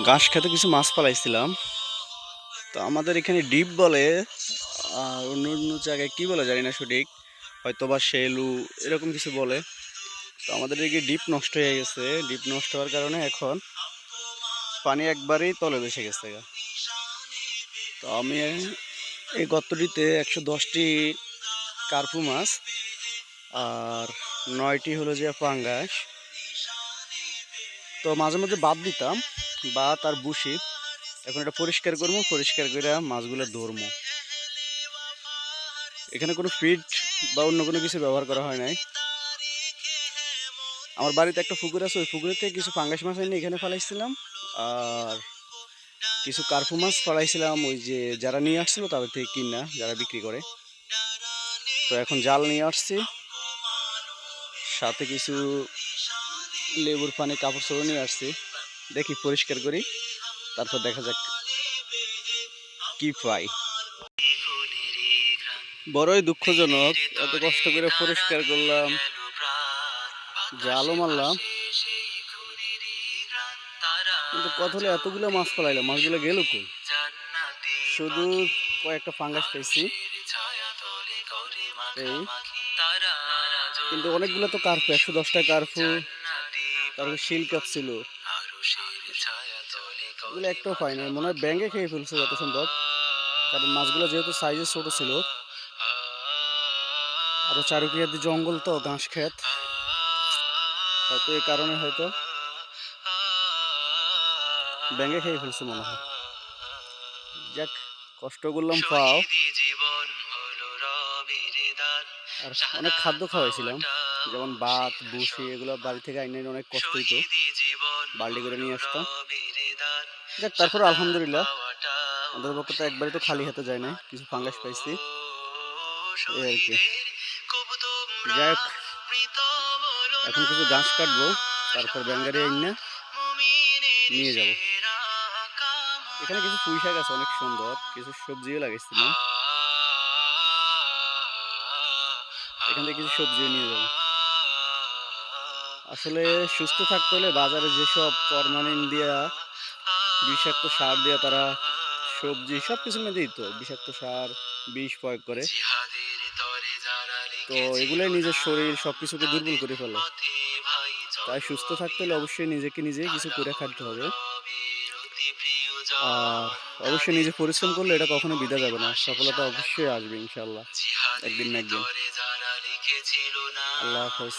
ঘাস খেতে কিছু মাছ পালাইছিলাম। তো আমাদের এখানে ডিপ বলে, আর অন্য অন্য জায়গায় কি বলে জানি না সঠিক, হয়তো বা শেলু এরকম কিছু বলে। তো আমাদের এদিকে ডিপ নষ্ট হয়ে গেছে। ডিপ নষ্ট হওয়ার কারণে এখন পানি একবারেই তলে ভেসে গেছে গা। তো আমি এই গর্তটিতে 110টি কার্পু মাছ আর 9টি হলো যে পাঙ্গাস। তো মাঝে মধ্যে বাদ দিতাম, বা তার বুসি। এখন এটা পরিষ্কার করবো, পরিষ্কার করে মাছগুলো ধরবো। এখানে কোনো ফিড বা অন্য কোনো কিছু ব্যবহার করা হয় নাই। আমার বাড়িতে একটা পুকুর আছে, ওই পুকুরের থেকে কিছু পাঙ্গাস মাছ এনে এখানে ফেলাইছিলাম, আর কিছু কার্পু মাছ ফেলাইছিলাম ওই যে যারা নিয়ে আসছিল তাদের থেকে কিনা, যারা বিক্রি করে। তো এখন জাল নিয়ে আসছি, সাথে কিছু লেবুর পানি, কাপড় চোপড় নিয়ে আসছি। দেখি পরিষ্কার করি, তারপর দেখা যাক কি পাই। বড়ই দুঃখজনক, এত কষ্ট করে পরিষ্কার করলাম, জালও মারলাম, কিন্তু কথা হলো এতগুলো মাছ ফেলাইলাম, মাছগুলো গেল কই? শুধু কয়েকটা ফাঙ্গাস পেয়েছি এই, কিন্তু অনেকগুলো তো কার্পু, 110টা কার্পু, তারপর শিল কাপ ছিল, এগুলো একটাও পাই নাই। মনে হয় ব্যাঙে খেয়ে ফেলছে যত সম্ভব, কারণ মাছগুলো যেহেতু সাইজে ছোট ছিল। আরো চারুকিয়া দিয়ে জঙ্গল, তো ঘাস ক্ষেত, হয়তো এই কারণে হয়তো ব্যাঙে খেয়ে ফেলছে মনে হয়। যাক, কষ্ট করলাম পাও, আর অনেক খাদ্য খাওয়াইছিলাম, যেমন ভাত, ভুসি, এগুলো বাড়ি থেকে আইনে অনেক কষ্ট হইতো, বাল্টি করে নিয়ে আসতাম। যাক, তারপর আলহামদুলিল্লাহ, অন্ততপক্ষে তো একবারই তো খালি হাতে যায় না, কিছু ফাঙ্গাস পাইছি এই আর কি। যাক, এখন কিছু ঘাস কাটবো, তারপর ব্যাঙ্গারি আইনা নিয়ে যাব। এখানে কিছু পুঁই শাক আছে অনেক সুন্দর, কিছু সবজিও লাগাইছিলাম, এখান থেকে কিছু সবজিও নিয়ে যাব। আসলে সুস্থ থাকতে হলে বাজারে যেসব ফরমালিন দিয়া, বিষাক্ত সার দিয়া তারা সবজি সব কিছুর মধ্যেই তো বিষাক্ত সার, বিষ প্রয়োগ করে, তো এগুলোই নিজের শরীর সবকিছুকে দুর্বল করে ফেলে। তাই সুস্থ থাকতে হলে অবশ্যই নিজেকে নিজে কিছু করে খাটতে হবে, আর অবশ্যই নিজে পরিশ্রম করলে এটা কখনো বিধা যাবে না, সফলতা অবশ্যই আসবে ইনশাল্লাহ, একদিন না একদিন। আল্লাহ হাফেজ।